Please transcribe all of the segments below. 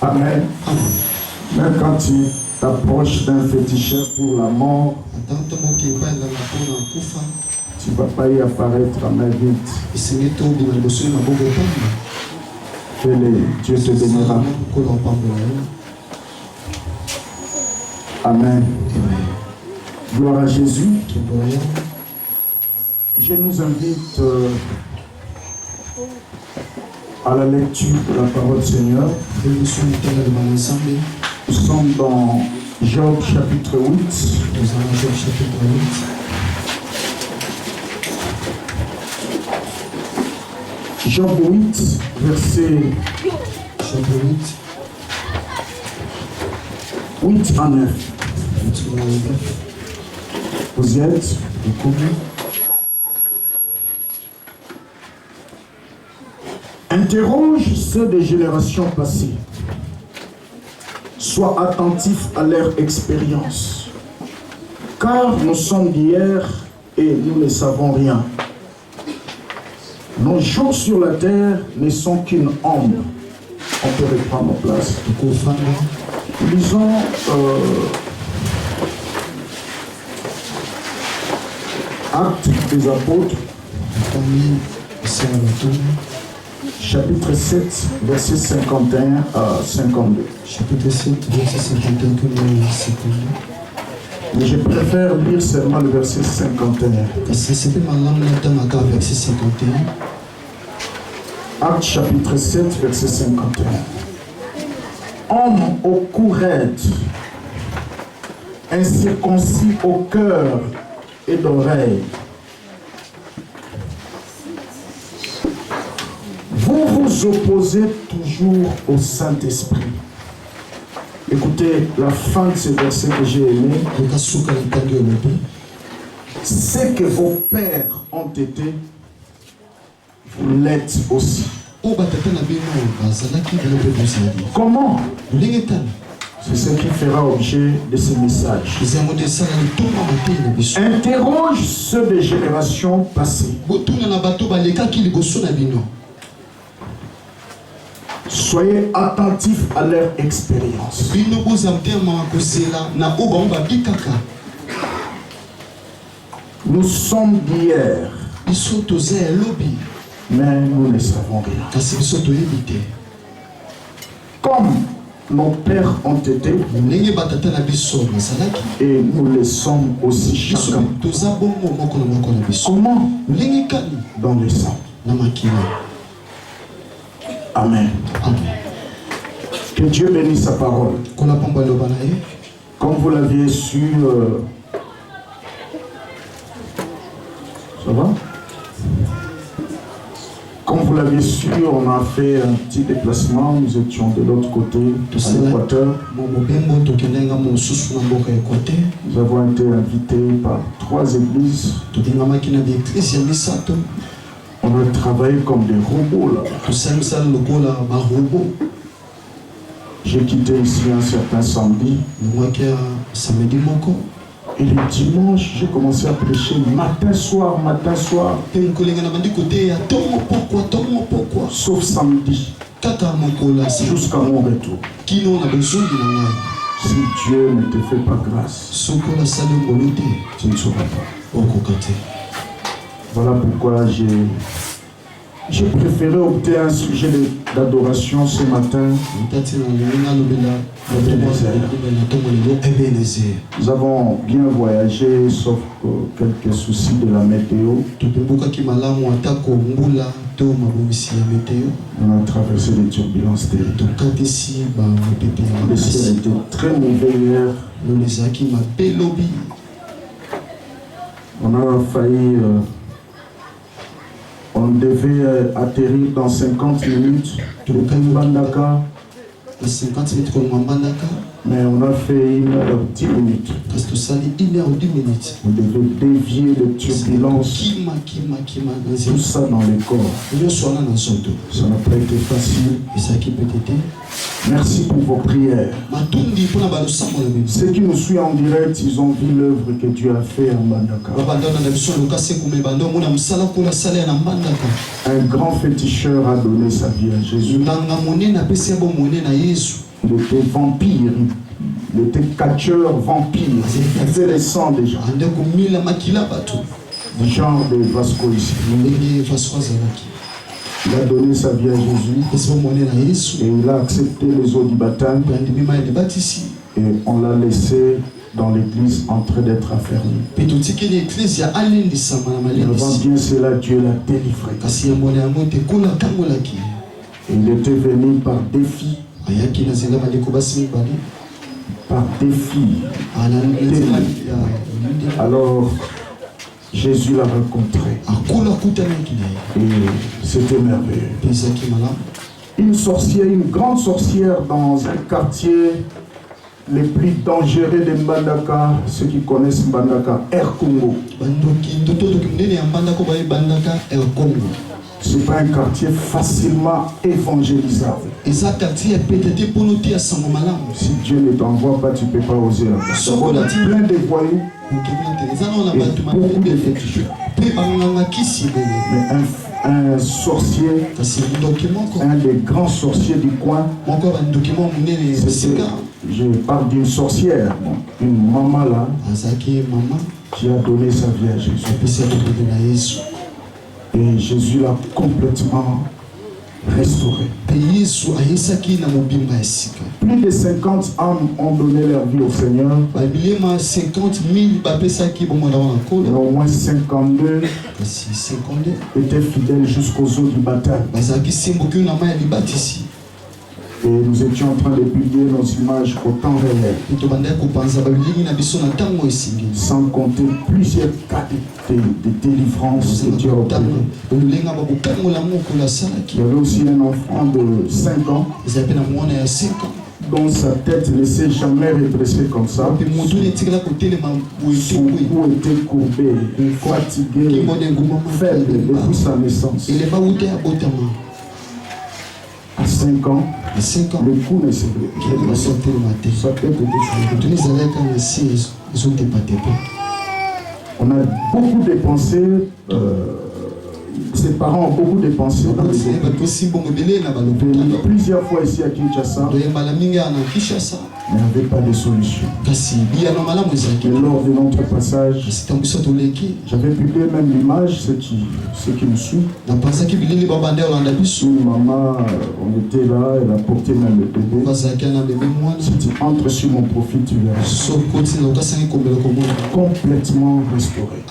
Amen. Même quand tu t'approches d'un féticheur pour la mort, tu ne vas pas y apparaître à main vide. Dieu te bénira. Amen. Gloire à Jésus. Je nous invite à la lecture de la parole du Seigneur. Nous sommes dans Job chapitre 8. Job 8, verset 8 à 9. Vous y êtes? Interroge ceux des générations passées. Sois attentif à leur expérience. Car nous sommes d'hier et nous ne savons rien. Nos jours sur la terre ne sont qu'une ombre. On peut reprendre en place. Lisons Actes des Apôtres, chapitre 7, verset 51 à 52. Chapitre 7, verset 51 à 52. Mais je préfère lire seulement le verset 51. Actes chapitre 7, verset 51. Homme au cou raide, incirconcis au cœur et d'oreille, vous vous opposez toujours au Saint-Esprit. Écoutez la fin de ce verset que j'ai aimé. Ce que vos pères ont été, vous l'êtes aussi. Comment? C'est ce qui fera objet de ce message. Interroge ceux des générations passées. Soyez attentifs à leur expérience. Nous sommes d'hier, mais nous ne savons rien. Comme nos pères ont été, et nous le sommes aussi chacun. Comment? Dans le sang. Amen. Que Dieu bénisse sa parole. Comme vous l'aviez su, ça va? Comme vous l'avez su, on a fait un petit déplacement. Nous étions de l'autre côté, à l'Équateur. Nous avons été invités par 3 églises. On a travaillé comme des robots là. J'ai quitté ici un certain samedi. Et le dimanche, j'ai commencé à prêcher matin, soir. Sauf samedi. Jusqu'à mon retour. Si Dieu ne te fait pas grâce, tu ne sauras pas. Voilà pourquoi j'ai préféré opter un sujet d'adoration ce matin. Nous avons bien voyagé, sauf quelques soucis de la météo. On a traversé des turbulences terribles. Le ciel était très mauvais hier. On a failli... on devait atterrir dans 50 minutes de Mbandaka. Mais on a fait 1h10 minutes. On devait dévier les turbulences. Tout ça dans les corps. Ça n'a pas été facile. Merci pour vos prières. Ceux qui nous suivent en direct, ils ont vu l'œuvre que Dieu a fait en Mbandaka. Un grand féticheur a donné sa vie à Jésus. Il était vampire, il était catcheur vampire. Il faisait les sangs déjà. Du genre de Vasco ici. Il a donné sa vie à Jésus et il a accepté les eaux du baptême et on l'a laissé dans l'église en train d'être affermi. Devant bien cela, Dieu l'a délivré. Il était venu par défi. Par défi. Alors, Jésus l'a rencontré. Et c'était merveilleux. Une sorcière, une grande sorcière dans un quartier les plus dangereux de Mbandaka, ceux qui connaissent Mbandaka, Air Congo. Ce n'est pas un quartier facilement évangélisable. Si Dieu ne t'envoie pas, tu ne peux pas oser. On a plein de voyous et beaucoup de féticheurs. Mais un sorcier, un des grands sorciers du coin, je parle d'une sorcière, une maman là, qui a donné sa vie à Jésus. Et Jésus l'a complètement restauré. Plus de 50 âmes ont donné leur vie au Seigneur. Et au moins 52 étaient fidèles jusqu'aux eaux du baptême. Et nous étions en train de publier nos images au temps réel. Sans compter plusieurs cas de délivrance que Dieu a opéré. Il y avait aussi un enfant de 5 ans dont sa tête ne s'est jamais redressée comme ça. Son cou était courbé, fatigué, faible depuis sa naissance. À 5 ans, le cou ne s'est pas. Sa tête était changée. On a beaucoup dépensé, ses parents ont beaucoup dépensé. Plusieurs fois ici à Kinshasa, mais n'avait pas de solution. Et lors de notre passage, j'avais publié même l'image, ceux qui me suivent. Une maman, on était là, elle a porté même le bébé. Si tu entres sur mon profil, tu verras. Complètement restauré.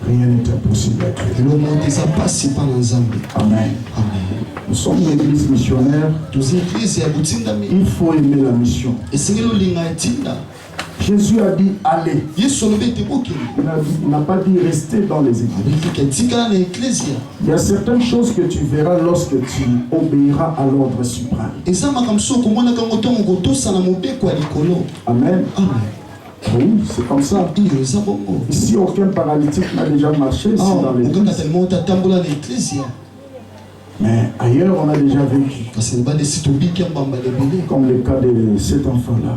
Rien n'est impossible à Dieu. Amen. Nous sommes une église missionnaire. Il faut aimer la mission. Jésus a dit allez. Il n'a pas dit rester dans les églises. Il y a certaines choses que tu verras lorsque tu obéiras à l'ordre suprême. Amen. Oui, c'est comme ça. Ici, aucun paralytique n'a déjà marché ici dans l'église. Mais ailleurs, on a déjà vécu. Comme le cas de cet enfant-là.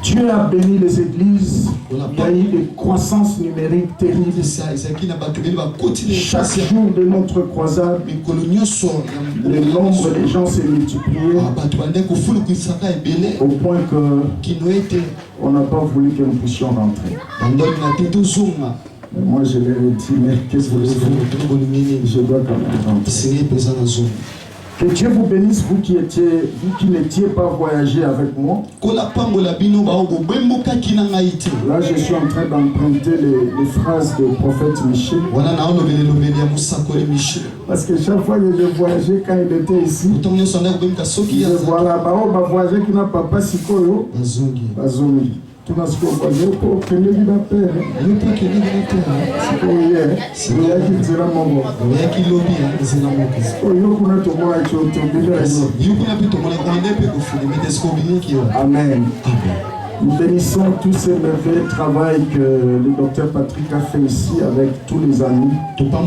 Dieu a béni les églises. Il y a eu des croissances numériques terribles. Chaque jour de notre croisade, le nombre de gens s'est multiplié au point qu'on n'a pas voulu que nous puissions rentrer. Mais moi je leur ai dit, mais qu'est-ce que vous voulez? Je dois quand même rentrer. Que Dieu vous bénisse, vous qui n'étiez pas voyagé avec moi. Là, je suis en train d'emprunter les phrases du prophète Michel. Parce que chaque fois que je voyageais, quand il était ici, je disais, voilà, on va voyager qui n'a pas Sikoyo. Bazongi. Tu n'as pas voyagé pour obtenir la paix. Amen. Nous bénissons tous ces merveilleux travail que le docteur Patrick a fait ici avec tous les amis. Dans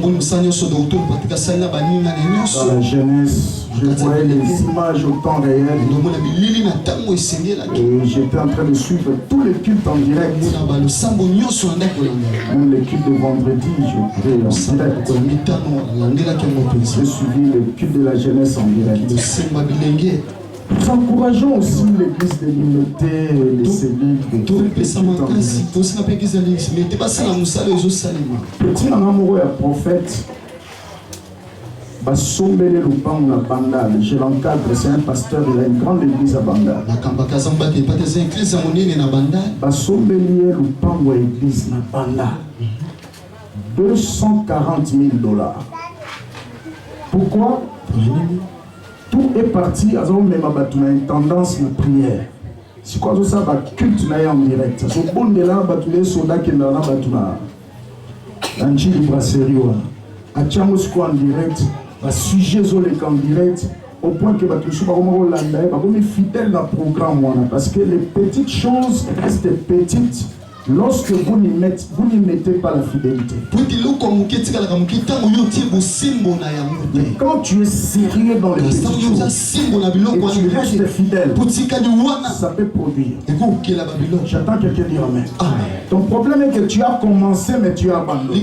la jeunesse, je voyais les images au temps réel. Et j'étais en train de suivre tous les cultes en direct. Même les cultes de vendredi, je en direct. J'ai suivi le culte de la jeunesse en direct. Nous encourageons aussi l'église de l'unité, les cellules, petit amoureux et prophète, je l'encadre, c'est un pasteur, il a une grande église à Bandal. $240,000. Pourquoi? Tout est parti, à une tendance à prière. C'est quoi ça? Culte en direct. C'est bon de là, les soldats qui sont là, un chili brasserie. À Tchamosko en direct, à sujet en direct, au point que les gens sont fidèles dans le programme. Parce que les petites choses restent petites. Lorsque vous n'y mettez pas la fidélité. Mais quand tu es sérieux dans les petites choses et tu restes fidèle, ça peut produire. J'attends quelqu'un dire amen. Ton problème est que tu as commencé mais tu as abandonné.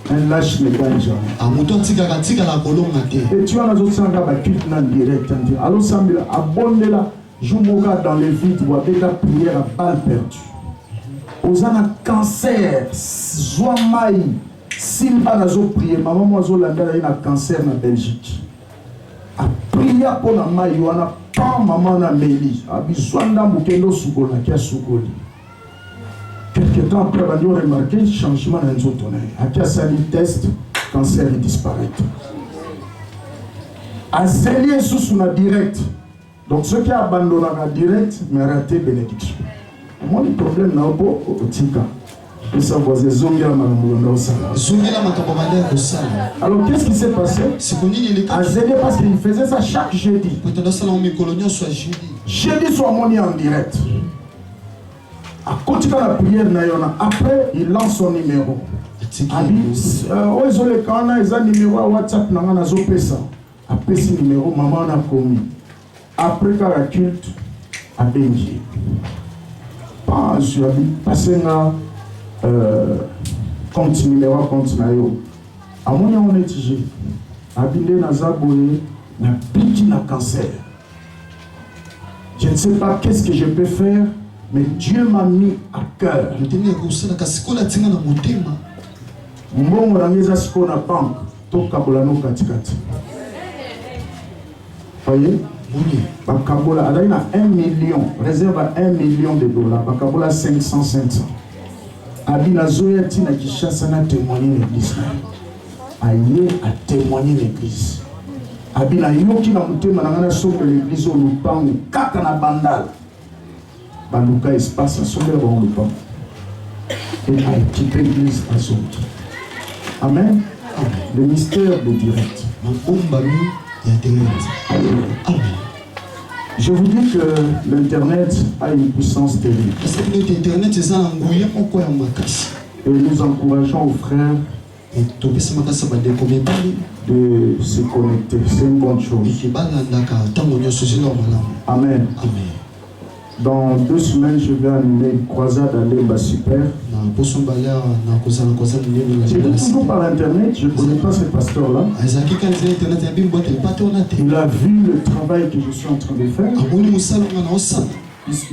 Un lâche ne gagne jamais. Et tu as d'autres en direct. Alors ça me abonne-la. Je me dans les vides, ou avec la prière à balle perdue. Aux un cancer, Zouamaï, Simba n'a pas prié, maman Moiseau l'a eu un cancer en Belgique. A prié pour la maille, on a pas maman na Méli, a besoin d'un bouquet Sougola qui a Sougoli. Quelques temps après, on a remarqué le changement dans les autres. A qui a sali test, cancer disparaît. A Zélier sous la direct. Donc ceux qui abandonnent la direct, mais raté bénédiction. Moi, le problème n'a pas au tika. Alors qu'est-ce qui s'est passé? Azélier parce qu'il faisait ça chaque jeudi. Jeudi soit moni en direct. À côté de la prière, après il lance son numéro. Quand il a un numéro WhatsApp, après ce numéro, maman a commis. Après la culte à Benji. Pas sur la passé na continuer à continuer. À mon on est tigé. Abindé na zaboye na pique na cancer. Je ne sais pas qu'est-ce que je peux faire, mais Dieu m'a mis à cœur. Mbongo rangeza siko na banque to kabolano katikati. Voyez? Bakabola a 1 million, réserve à $1 million. Bakabola 500. Abina Zoyati na Kishasa na témoigner l'église. Aïe a témoigner l'église. Abina Yoki na Mutema na somme l'église au Lupango, kaka na Bandal. Baluka espace à somme au Lupango. Et a équipé l'église à son tour. Amen. Le mystère de direct. Amen. Je vous dis que l'Internet a une puissance terrible. Et nous encourageons aux frères de se connecter. C'est une bonne chose. Amen. Dans 2 semaines, je vais animer une croisade à l'Emba Super. J'ai toujours par Internet, je ne connais pas ce pasteur-là. Il a vu le travail que je suis en train de faire.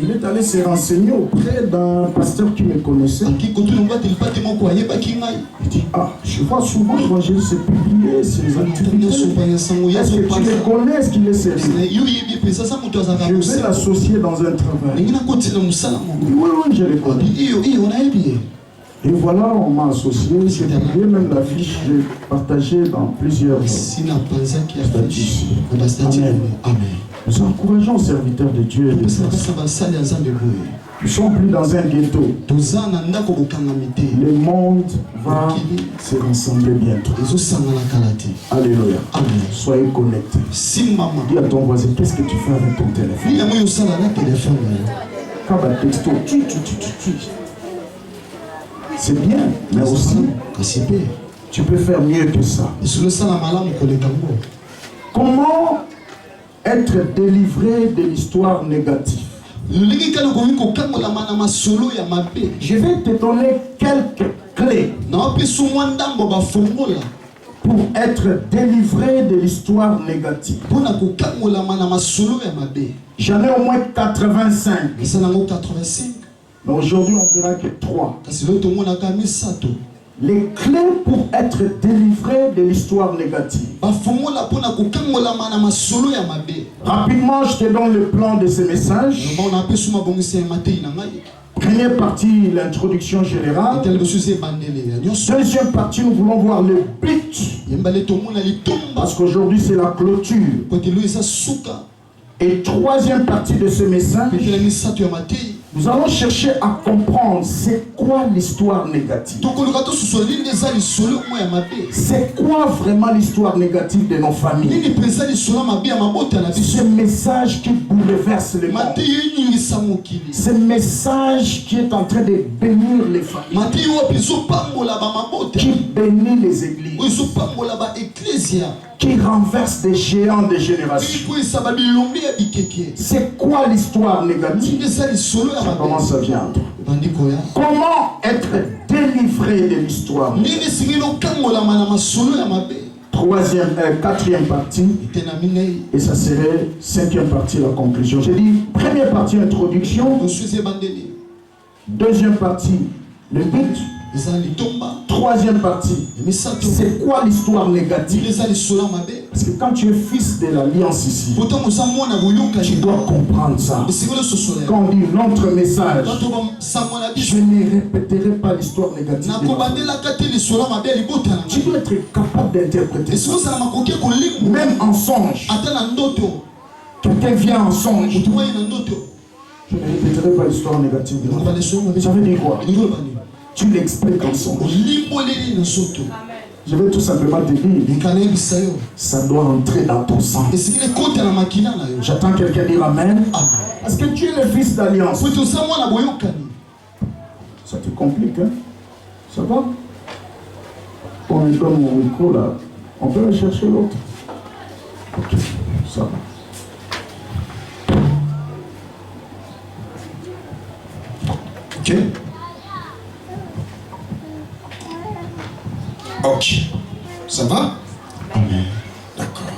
Il est allé se renseigner auprès d'un pasteur qui me connaissait. Il dit, je vois souvent l'évangile se publier, ses activités. Est-ce que tu les connais? Est-ce qu'il est sérieux? Je vais l'associer dans un travail. Oui, je les connais. Et voilà, on m'a associé. J'ai publié même l'affiche, j'ai partagé dans plusieurs statuts. Amen. Nous encourageons aux serviteurs de Dieu et de Nous ne sommes plus dans un ghetto. Le monde va se rassembler bientôt. Alléluia. Amen. Soyez connectés. Dis à ton voisin, qu'est-ce que tu fais avec ton téléphone? C'est bien, mais aussi tu peux faire mieux que ça. Comment être délivré de l'histoire négative? Je vais te donner quelques clés pour être délivré de l'histoire négative. J'en ai au moins 85. Mais aujourd'hui, on verra que 3. Les clés pour être délivré de l'histoire négative. Rapidement, je te donne le plan de ce message. Première partie, l'introduction générale. Deuxième partie, nous voulons voir le but. Parce qu'aujourd'hui, c'est la clôture. Et troisième partie de ce message, nous allons chercher à comprendre c'est quoi l'histoire négative. C'est quoi vraiment l'histoire négative de nos familles. Ce message qui bouleverse le monde. Ce message qui est en train de bénir les familles. Qui bénit les églises. Qui renverse des géants de génération. C'est quoi l'histoire négative? Ça commence à viendre. Comment être délivré de l'histoire? Quatrième partie, et ça serait cinquième partie, la conclusion. J'ai dit première partie, introduction. Deuxième partie, le but. Troisième partie, c'est quoi l'histoire négative? Parce que quand tu es fils de l'alliance ici, tu dois comprendre ça. Quand on dit notre message, je ne répéterai pas l'histoire négative. Tu dois être capable d'interpréter ça. Même en songe. Quelqu'un vient en songe. Je ne répéterai pas l'histoire négative. Ça veut dire quoi? Tu l'expliques en songe. Je vais tout simplement te dire, ça doit entrer dans ton sang. J'attends quelqu'un dire Amen. Parce que tu es le fils d'alliance. Ça te complique, hein? Ça va? On me donne mon micro là. On peut aller chercher l'autre. Ok, ça va. Ok. Ok, ça va? Amen. D'accord.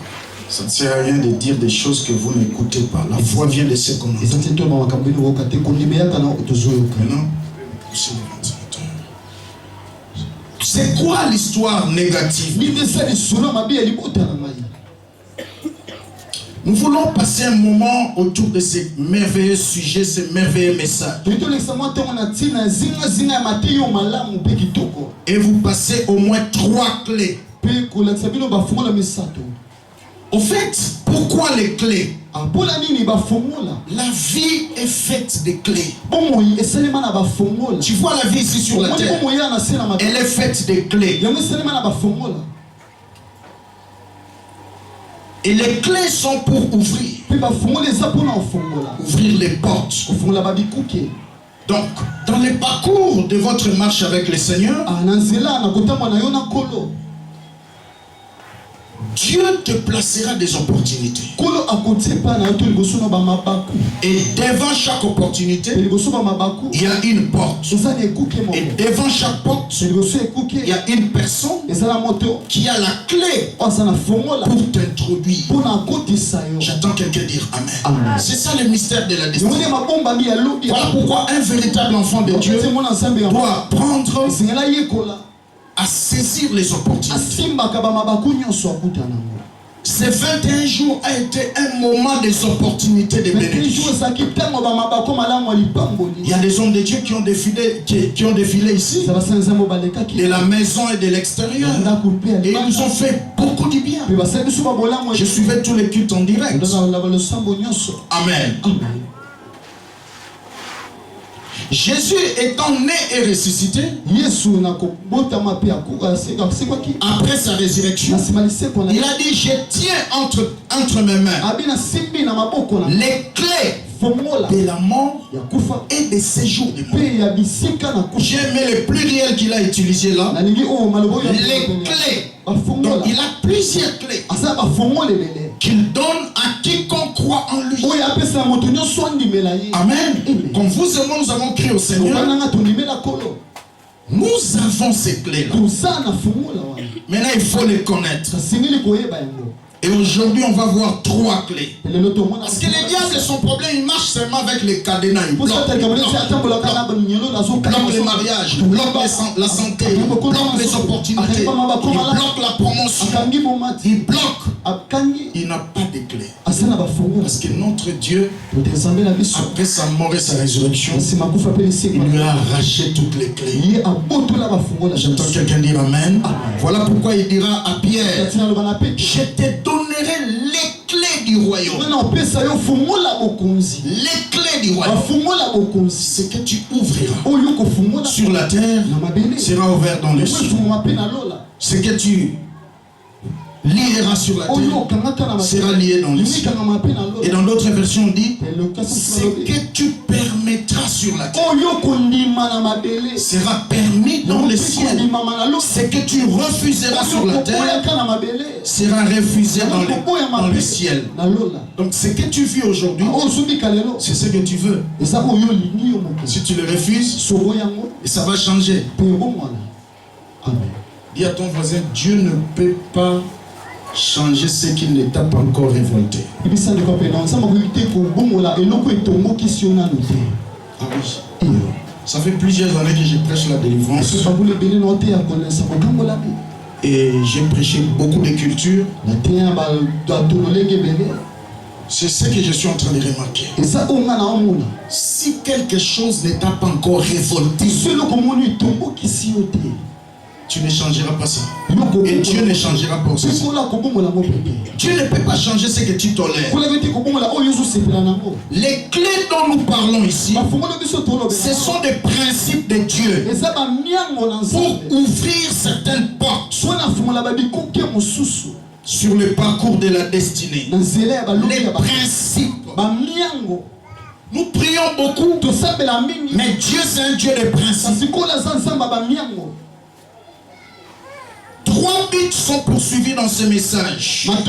Ça ne sert à rien de dire des choses que vous n'écoutez pas. La foi vient de ce qu'on entend. Maintenant, c'est quoi l'histoire négative? Nous voulons passer un moment autour de ces merveilleux sujets, ces merveilleux messages. Et vous passez au moins 3 clés. Au fait, pourquoi les clés? La vie est faite de clés. Tu vois la vie ici sur la terre, elle est faite de clés. Et les clés sont pour ouvrir. Ouvrir les portes. Donc, dans le parcours de votre marche avec le Seigneur, Dieu te placera des opportunités. Et devant chaque opportunité, il y a une porte. Et devant chaque porte, il y a une personne qui a la clé pour t'introduire. J'attends quelqu'un dire Amen. C'est ça le mystère de la destinée. Voilà pourquoi un véritable enfant de Dieu doit apprendre à saisir les opportunités. Ces 21 jours a été un moment des opportunités de bénédiction. Il y a des hommes de Dieu qui ont défilé ici, de la maison et de l'extérieur. Et ils nous ont fait beaucoup du bien. Je suivais tous les cultes en direct. Amen. Jésus étant né et ressuscité, après sa résurrection, il a dit, je tiens entre mes mains les clés de la mort et des séjours de mort. J'ai aimé le pluriel qu'il a utilisé là. Les clés. Donc il a plusieurs clés qu'il donne à quiconque croit en lui. Amen. Comme vous et moi, nous avons crié au Seigneur. Nous avons ces clés-là. Maintenant, il faut les connaître. Et aujourd'hui, on va voir 3 clés. Parce que les diables, son problème, il marche seulement avec les cadenas. Il bloque les mariages, il bloque la santé, il bloque les opportunités, il bloque la promotion, il bloque. Il n'a pas de clés. Parce que notre Dieu, après sa mort et sa résurrection, il lui a arraché toutes les clés. J'entends quelqu'un dire Amen. Voilà pourquoi il dira à Pierre, je te donnerai les clés du royaume. Les clés du royaume. Ce que tu ouvriras sur la terre sera ouvert dans les cieux. Ce que tu liera sur la terre sera lié dans les cieux. Et dans d'autres versions on dit, ce que tu permettras sur la terre sera permis dans les cieux. Ce que tu refuseras sur la terre sera refusé dans le ciel. Donc ce que tu vis aujourd'hui, c'est ce que tu veux. Si tu le refuses, et ça va changer. Dis à ton voisin, Dieu ne peut pas changer ce qui ne t'a pas encore révolté. Ah oui. Ça fait plusieurs années que je prêche la délivrance. Et j'ai prêché beaucoup de cultures. C'est ce que je suis en train de remarquer. Si quelque chose ne t'a pas encore révolté, tu ne changeras pas ça. Et Dieu ne changera pas ça. Dieu ne peut pas changer ce que tu tolères. Les clés dont nous parlons ici, ce sont des principes de Dieu pour ouvrir certaines portes sur le parcours de la destinée. Les principes. Nous prions beaucoup, mais Dieu c'est un Dieu de principes. 3 buts sont poursuivis dans ce message. Quand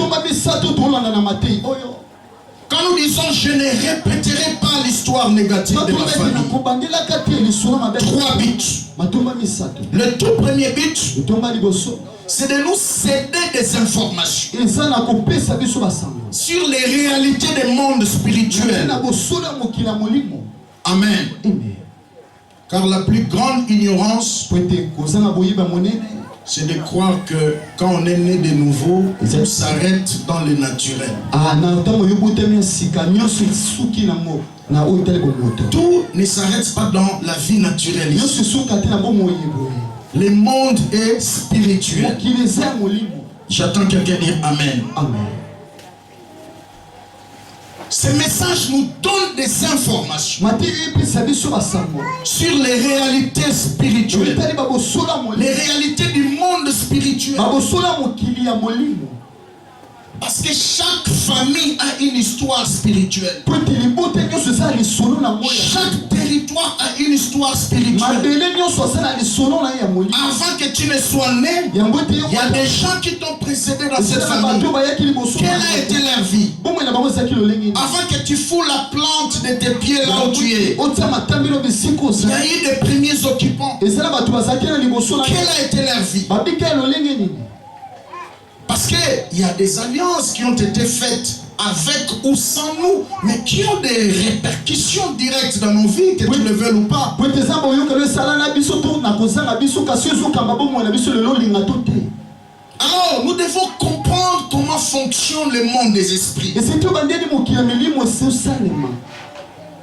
nous disons je ne répéterai pas l'histoire négative de ma famille, 3 buts. Le tout premier but, c'est de nous céder des informations sur les réalités des mondes spirituels. Amen. Car la plus grande ignorance, c'est de croire que quand on est né de nouveau, on s'arrête dans le naturel. Tout ne s'arrête pas dans la vie naturelle. Le monde est spirituel. J'attends quelqu'un dire Amen. Amen. Ce message nous donne des informations sur les réalités spirituelles, les réalités du monde spirituel. Parce que chaque famille a une histoire spirituelle. Chaque territoire a une histoire spirituelle. Avant que tu ne sois né, il y a des gens qui t'ont précédé dans cette famille. Quelle a été leur vie? Avant que tu fous la plante de tes pieds là où tu es, il y a eu des premiers occupants. Quelle a été leur vie? Parce qu'il y a des alliances qui ont été faites avec ou sans nous, mais qui ont des répercussions directes dans nos vies, que tu le veuilles ou pas. Alors, nous devons comprendre comment fonctionne le monde des esprits.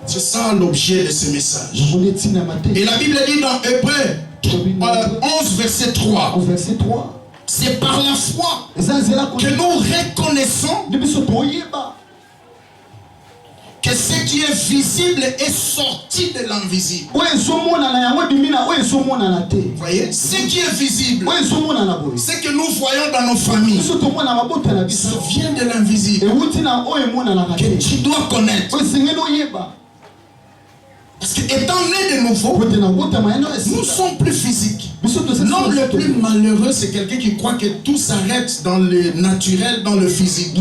C'est ça l'objet de ce message. Et la Bible dit dans Hébreux 11, verset 3. C'est par la foi que nous reconnaissons que que ce qui est visible est sorti de l'invisible. Vous voyez, ce qui est visible, ce que nous voyons dans nos familles, ça vient de l'invisible que tu dois connaître. Parce qu'étant né de nouveau, nous sommes plus physiques. L'homme le plus malheureux, c'est quelqu'un qui croit que tout s'arrête dans le naturel, dans le physique.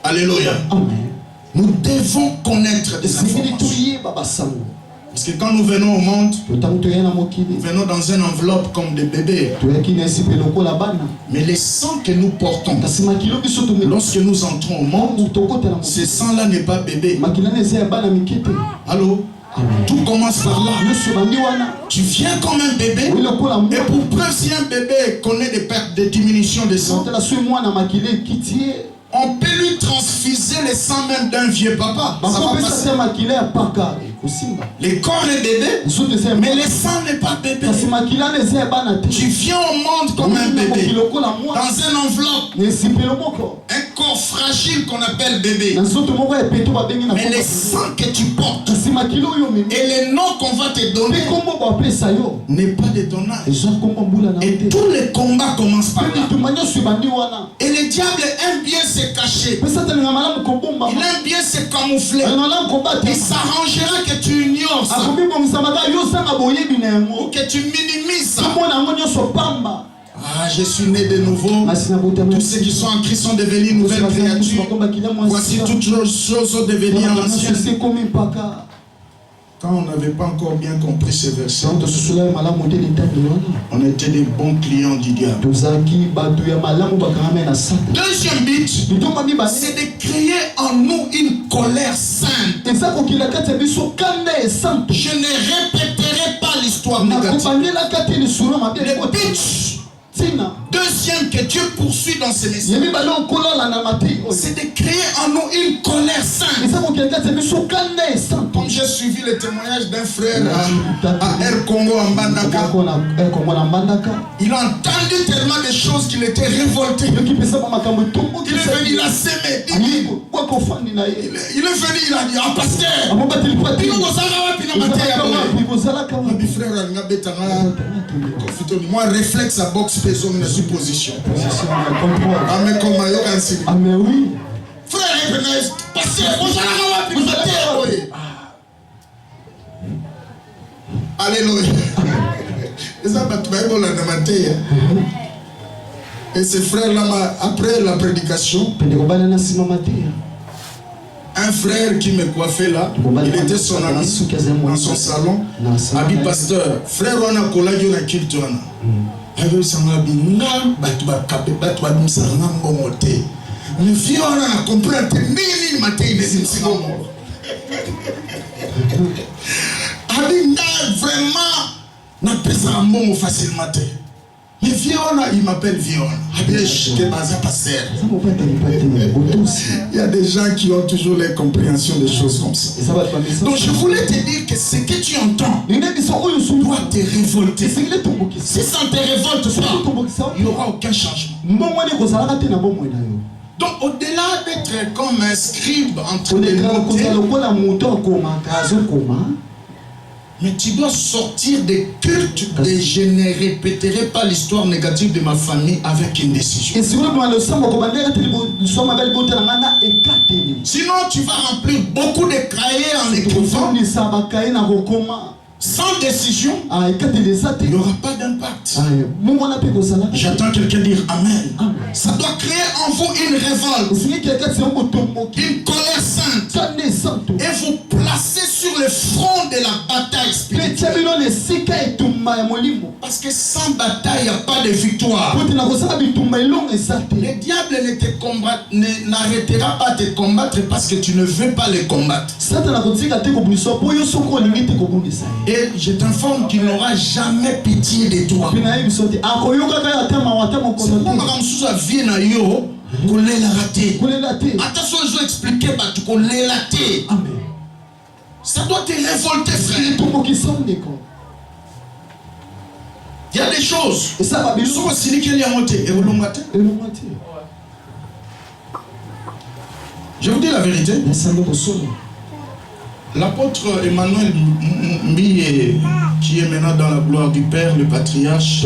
Alléluia. Nous devons connaître des informations. Parce que quand nous venons au monde, nous venons dans une enveloppe comme des bébés. Mais les sangs que nous portons, lorsque nous entrons au monde, ce sang-là n'est pas bébé. Allô? Tout commence par là. Tu viens comme un bébé. Et pour preuve, si un bébé connaît des pertes, des diminutions de sang, on peut lui transfuser le sang même d'un vieux papa. Ça va passer. Le corps est bébé, mais le sang n'est pas bébé. Tu viens au monde comme un bébé, dans une enveloppe, un corps fragile qu'on appelle bébé. Mais le sang que tu portes et le nom qu'on va te donner n'est pas de ton âge. Et tous les combats commencent par là. Et le diable aime bien se cacher. Il aime bien se camoufler. Il s'arrangera que tu ignores ça, ou que tu minimises ça. Ah, je suis né de nouveau. Tous ceux qui sont en Christ sont devenus nouvelles créatures. Voici toutes choses sont devenues anciennes. Quand on n'avait pas encore bien compris ces versets, on était des bons clients du diable. Deuxième but, c'est de créer en nous une colère sainte. Je ne répéterai pas l'histoire négative. Le but deuxième que Dieu poursuit dans ce message, c'est de créer en nous une colère sainte. Comme j'ai suivi le témoignage d'un frère à Air Congo en Mbandaka, il a entendu tellement de choses qu'il était révolté. Il est venu, il a sémé. Il est venu, il a dit, ah pasteur, moi réflexe à boxe peso une supposition. Ah mais oui. Frère, pasteur, alléluia. Et ce frère-là, après la prédication, un frère qui me coiffait là, il était son ami dans son salon. Abi pasteur, frère on a collagé na kiltona. Avec son abi nga batba saranga ngomote. Le vieux on a compris que nini matin il est ici non. Abi nga vraiment na pesa mbongo facilement. Le vieux il m'appelle Vion. Il y a des gens qui ont toujours les compréhensions des choses comme ça. Donc je voulais te dire que ce que tu entends doit te révolter. Si ça ne te révolte pas, il n'y aura aucun changement. Donc au-delà d'être comme un scribe entre les mais tu dois sortir des cultes et je ne répéterai pas l'histoire négative de ma famille avec une décision. Sinon tu vas remplir beaucoup de cahiers en écrivant. Sans décision, il n'y aura pas d'impact. J'attends quelqu'un dire Amen. Ça doit créer en vous une révolte, une colère sainte, et vous placer sur le front de la bataille spirituelle. Parce que sans bataille, il n'y a pas de victoire. Le diable n'arrêtera pas de te combattre parce que tu ne veux pas le combattre. Et je t'informe qu'il n'aura jamais pitié de toi. Ça doit te révolter, frère. Il y a des choses. Je vous dis la vérité. L'apôtre Emmanuel Mbiye, qui est maintenant dans la gloire du Père, le patriarche,